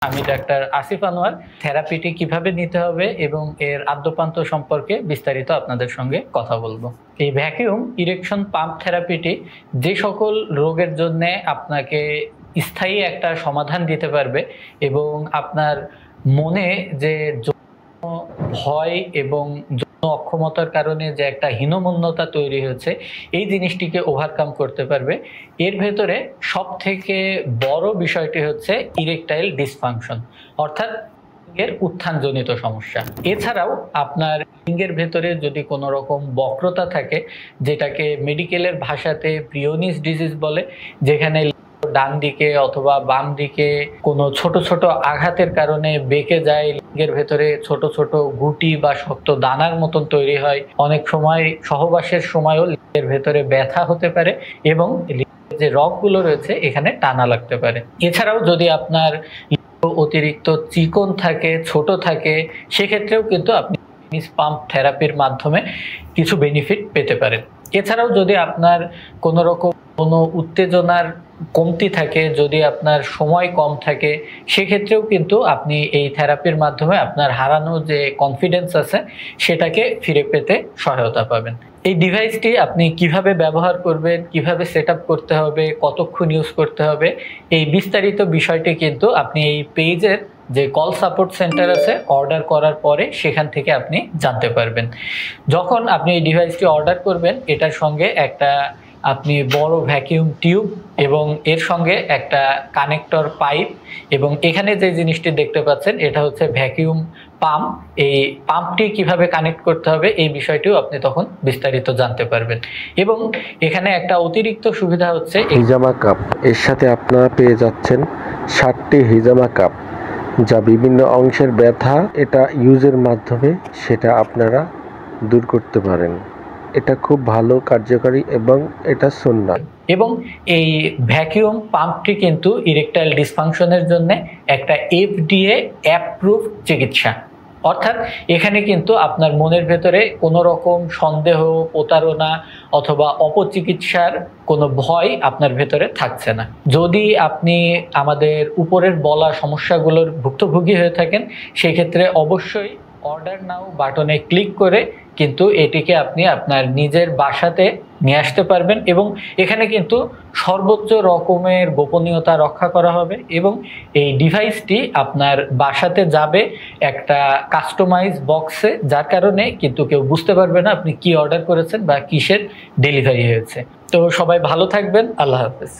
আমি ডাক্তার আসিফ আনোয়ার থেরাপিটি কিভাবে নিতে হবে এবং এর আদ্যপান্ত সম্পর্কে বিস্তারিত আপনাদের সঙ্গে কথা বলবো। এই ভ্যাকুয়াম ইরেকশন পাম্প থেরাপিটি যে সকল রোগের জন্য আপনাকে স্থায়ী একটা সমাধান দিতে পারবে এবং আপনার মনে যে ভয় এবং অক্ষমতার কারণে যে একটা হীনমন্যতা তৈরি হয়েছে এই জিনিসটিকে ওভারকাম করতে পারবে। এর ভেতরে সব থেকে বড় বিষয়টি হচ্ছে ইরেকটাইল ডিসফাংশন, অর্থাৎ লিঙ্গের উত্থানজনিত সমস্যা। এছাড়াও আপনার লিঙ্গের ভেতরে যদি কোনো রকম বক্রতা থাকে, যেটাকে মেডিকেলের ভাষাতে প্রিওনিস ডিজিজ বলে, যেখানে ডান দিকে অথবা বাম দিকে কোনো ছোট ছোট আঘাতের কারণে বেঁকে যায়, লিঙ্গের ভেতরে ছোট ছোট গুটি বা শক্ত দানার মতন তৈরি হয়, অনেক সময় সহবাসের সময়ও লিঙ্গের ভেতরে ব্যথা হতে পারে এবং যে রগগুলো রয়েছে এখানে টানা লাগতে পারে। এছাড়াও যদি আপনার অতিরিক্ত চিকন থাকে, ছোট থাকে, সেক্ষেত্রেও কিন্তু আপনি পাম্প থেরাপির মাধ্যমে কিছু বেনিফিট পেতে পারেন। এছাড়াও যদি আপনার কোনো রকম কোনো উত্তেজনার কমতি থাকে, যদি আপনার সময় কম থাকে, সেক্ষেত্রেও কিন্তু আপনি এই থেরাপির মাধ্যমে আপনার হারানো যে কনফিডেন্স আছে সেটাকে ফিরে পেতে সহায়তা পাবেন। এই ডিভাইসটি আপনি কিভাবে ব্যবহার করবেন, কিভাবে সেট আপ করতে হবে, কতক্ষণ ইউজ করতে হবে, এই বিস্তারিত বিষয়টি কিন্তু আপনি এই পেজের যে কল সাপোর্ট সেন্টার আছে অর্ডার করার পরে সেখান থেকে আপনি জানতে পারবেন। যখন আপনি এই ডিভাইসটি অর্ডার করবেন, এটার সঙ্গে একটা আপনি বড় ভ্যাকিউম টিউব এবং এর সঙ্গে একটা কানেক্টর পাইপ এবং এখানে যে জিনিসটি দেখতে পাচ্ছেন এটা হচ্ছে ভ্যাকিউম পাম্প। এই পাম্পটি কিভাবে কানেক্ট করতে হবে এই বিষয়টিও আপনি তখন বিস্তারিত জানতে পারবেন। এবং এখানে একটা অতিরিক্ত সুবিধা হচ্ছে হিজামা কাপ। এর সাথে আপনারা পেয়ে যাচ্ছেন 60টি হিজামা কাপ, যা বিভিন্ন অংশের ব্যথা এটা ইউজের মাধ্যমে সেটা আপনারা দূর করতে পারেন। এটা খুব ভালো কার্যকারী এবং এটা সুন্নাত। এবং এই ভ্যাকিউম পাম্পটি কিন্তু ইরেকটাইল ডিসফাংশনের জন্য একটা FDA অ্যাপ্রুভ চিকিৎসা, অর্থাৎ এখানে কিন্তু আপনার মনের ভেতরে কোনো রকম সন্দেহ, প্রতারণা অথবা অপচিকিৎসার কোনো ভয় আপনার ভেতরে থাকছে না। যদি আপনি আমাদের উপরের বলা সমস্যাগুলোর ভুক্তভোগী হয়ে থাকেন, সেক্ষেত্রে অবশ্যই অর্ডার নাও বাটনে ক্লিক করে কিন্তু এটিকে আপনি আপনার নিজের বাসাতে নিয়ে আসতে পারবেন এবং এখানে কিন্তু সর্বোচ্চ রকমের গোপনীয়তা রক্ষা করা হবে এবং এই ডিভাইসটি আপনার বাসাতে যাবে একটা কাস্টমাইজ বক্সে, যার কারণে কিন্তু কেউ বুঝতে পারবে না আপনি কি অর্ডার করেছেন বা কিসের ডেলিভারি হয়েছে। তো সবাই ভালো থাকবেন, আল্লাহ হাফেজ।